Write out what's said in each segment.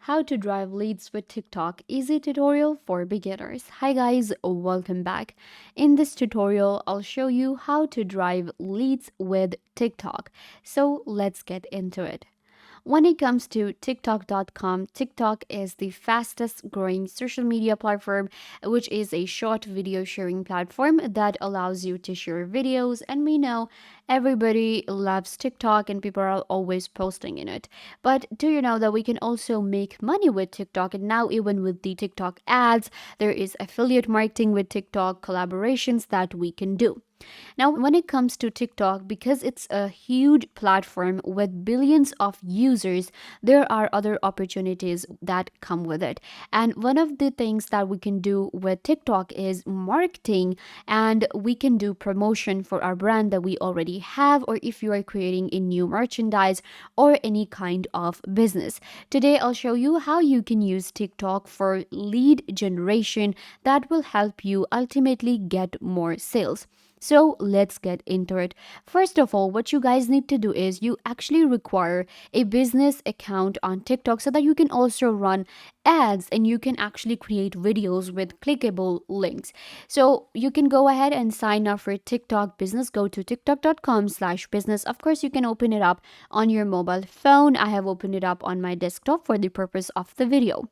How to drive leads with TikTok easy tutorial for beginners. Hi guys, welcome back. In this tutorial, I'll show you how to drive leads with TikTok. So let's get into it. When it comes to TikTok.com, TikTok is the fastest growing social media platform, which is a short video sharing platform that allows you to share videos. And we know everybody loves TikTok and people are always posting in it. But do you know that we can also make money with TikTok? And now, even with the TikTok ads, there is affiliate marketing with TikTok collaborations that we can do. Now, when it comes to TikTok, because it's a huge platform with billions of users, there are other opportunities that come with it. And one of the things that we can do with TikTok is marketing, and we can do promotion for our brand that we already have, or if you are creating a new merchandise or any kind of business. Today, I'll show you how you can use TikTok for lead generation that will help you ultimately get more sales. So let's get into it. First of all, what you guys need to do is you actually require a business account on TikTok so that you can also run ads and you can actually create videos with clickable links. So you can go ahead and sign up for TikTok business. Go to tiktok.com/business. Of course, you can open it up on your mobile phone. I have opened it up on my desktop for the purpose of the video.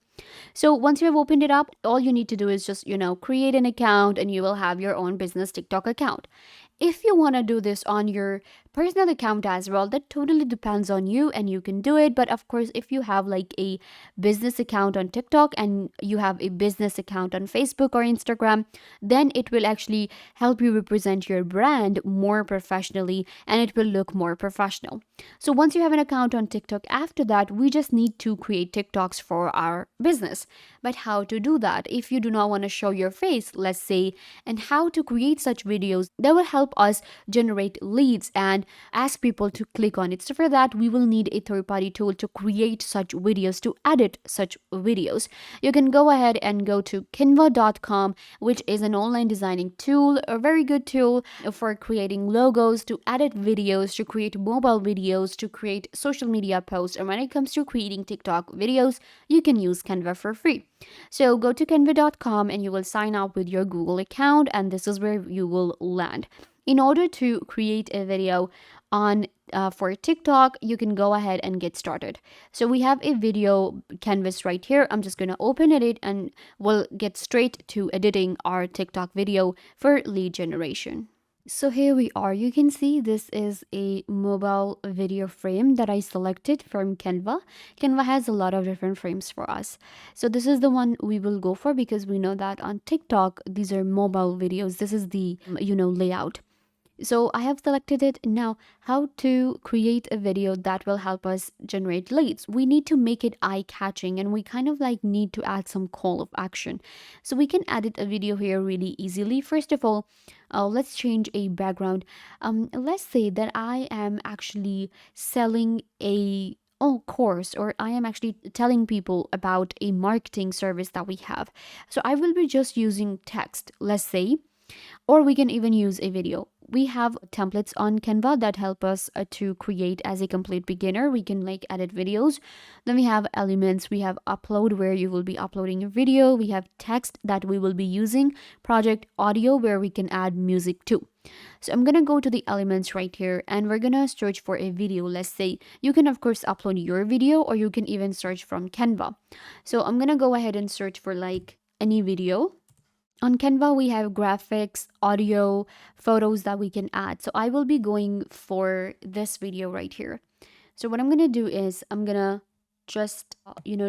So once you have opened it up, all you need to do is just, create an account and you will have your own business TikTok account. If you want to do this on your personal account as well, that totally depends on you and you can do it. But of course, if you have like a business account on TikTok and you have a business account on Facebook or Instagram, then it will actually help you represent your brand more professionally and it will look more professional. So once you have an account on TikTok, after that, we just need to create TikToks for our business. But how to do that if you do not want to show your face, let's say, and how to create such videos that will help us generate leads and ask people to click on it. So for that, we will need a third-party tool to create such videos, to edit such videos. You can go ahead and go to Canva.com, which is an online designing tool, a very good tool for creating logos, to edit videos, to create mobile videos, to create social media posts. And when it comes to creating TikTok videos, you can use Canva for free. So go to canva.com and you will sign up with your Google account, and this is where you will land. In order to create a video on for TikTok, you can go ahead and get started. So we have a video canvas right here. I'm just going to open it and we'll get straight to editing our TikTok video for lead generation. So here we are. You can see this is a mobile video frame that I selected from Canva. Canva has a lot of different frames for us. So this is the one we will go for because we know that on TikTok, these are mobile videos. This is the, layout. So I have selected it. Now, how to create a video that will help us generate leads? We need to make it eye-catching and we kind of like need to add some call of action. So we can edit a video here really easily. First of all, let's change a background. Let's say that I am actually selling a course, or I am actually telling people about a marketing service that we have. So I will be just using text, let's say, or we can even use a video. We have templates on Canva that help us to create as a complete beginner. We can like edit videos. Then we have elements. We have upload, where you will be uploading your video. We have text that we will be using. Project audio, where we can add music too. So I'm going to go to the elements right here and we're going to search for a video. Let's say you can of course upload your video, or you can even search from Canva. So I'm going to go ahead and search for like any video. On Canva, we have graphics, audio, photos that we can add. So I will be going for this video right here. So what I'm going to do is I'm going to just,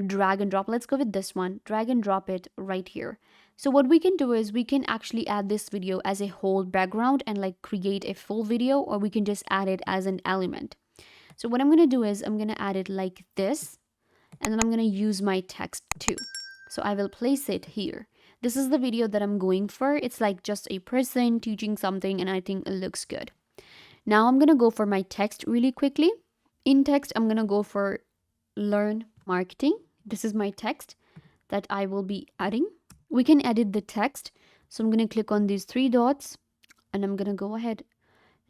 drag and drop. Let's go with this one. Drag and drop it right here. So what we can do is we can actually add this video as a whole background and like create a full video, or we can just add it as an element. So what I'm going to do is I'm going to add it like this, and then I'm going to use my text too. So I will place it here. This is the video that I'm going for. It's like just a person teaching something and I think it looks good. Now I'm going to go for my text really quickly. In text, I'm going to go for learn marketing. This is my text that I will be adding. We can edit the text. So I'm going to click on these three dots and I'm going to go ahead,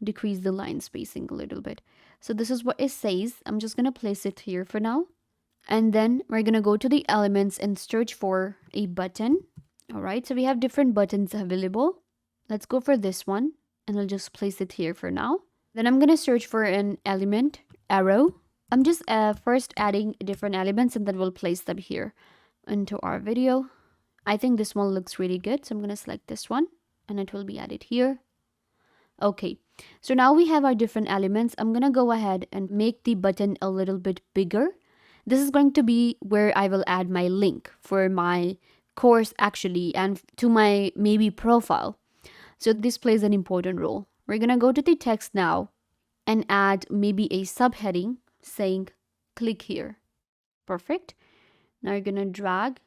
decrease the line spacing a little bit. So this is what it says. I'm just going to place it here for now. And then we're gonna go to the elements and search for a button. All right, so we have different buttons available. Let's go for this one, and I'll just place it here for now. Then I'm gonna search for an element, arrow. I'm just first adding different elements, and then we'll place them here into our video. I think this one looks really good, so I'm gonna select this one, and it will be added here. Okay, so now we have our different elements. I'm gonna go ahead and make the button a little bit bigger. This is going to be where I will add my link for my course actually, and to my maybe profile. So this plays an important role. We're gonna go to the text now and add maybe a subheading saying click here. Perfect. Now you're gonna drag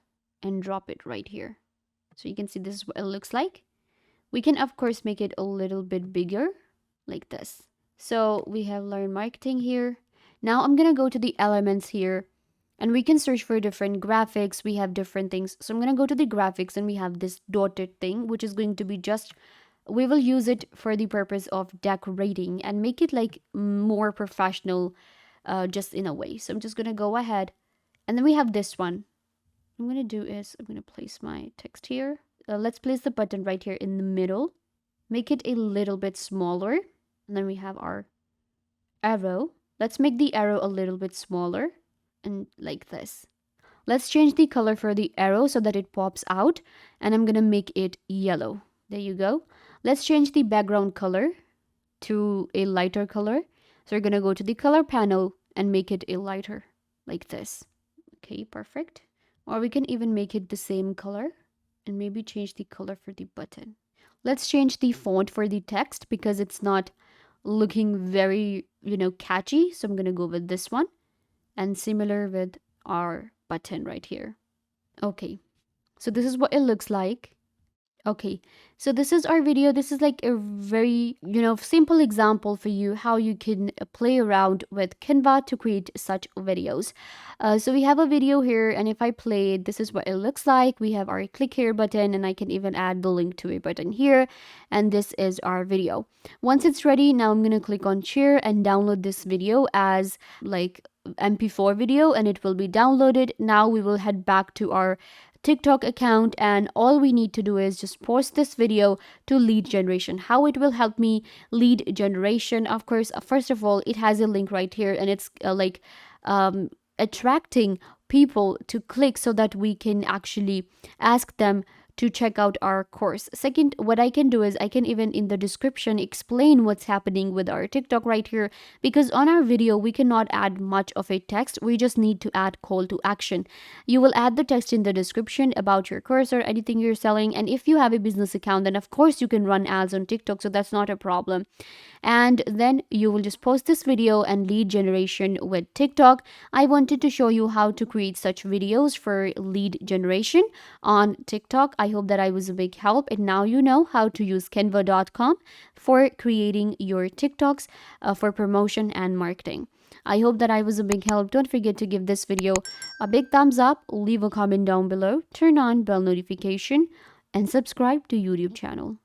and drop it right here. So you can see this is what it looks like. We can of course make it a little bit bigger like this. So we have learn marketing here. Now I'm gonna go to the elements here, and we can search for different graphics. We have different things. So I'm gonna go to the graphics, and we have this dotted thing, which is going to be just, we will use it for the purpose of decorating and make it like more professional, just in a way. So I'm just gonna go ahead, and then we have this one. What I'm gonna do is I'm gonna place my text here. Let's place the button right here in the middle. Make it a little bit smaller. And then we have our arrow. Let's make the arrow a little bit smaller, and like this. Let's change the color for the arrow so that it pops out, and I'm gonna make it yellow. There you go. Let's change the background color to a lighter color. So we're gonna go to the color panel and make it a lighter like this. Okay, perfect. Or we can even make it the same color and maybe change the color for the button. Let's change the font for the text because it's not looking very, catchy. So I'm going to go with this one, and similar with our button right here. Okay, so this is what it looks like. Okay, so this is our video. This is like a very, simple example for you how you can play around with Canva to create such videos. So we have a video here, and if I play it, this is what it looks like. We have our click here button, and I can even add the link to a button here. And this is our video. Once it's ready, now I'm going to click on share and download this video as like MP4 video, and it will be downloaded. Now we will head back to our TikTok account, and all we need to do is just post this video to lead generation. How it will help me lead generation? Of course, first of all, it has a link right here, and it's attracting people to click so that we can actually ask them to check out our course. Second, what I can do is I can even in the description explain what's happening with our TikTok right here, because on our video we cannot add much of a text. We just need to add call to action. You will add the text in the description about your course or anything you're selling, and if you have a business account, then of course you can run ads on TikTok, so that's not a problem. And then you will just post this video and lead generation with TikTok. I wanted to show you how to create such videos for lead generation on TikTok. I hope that I was a big help, and now you know how to use canva.com for creating your TikToks for promotion and marketing. I hope that I was a big help. Don't forget to give this video a big thumbs up, leave a comment down below, turn on bell notification, and subscribe to YouTube channel.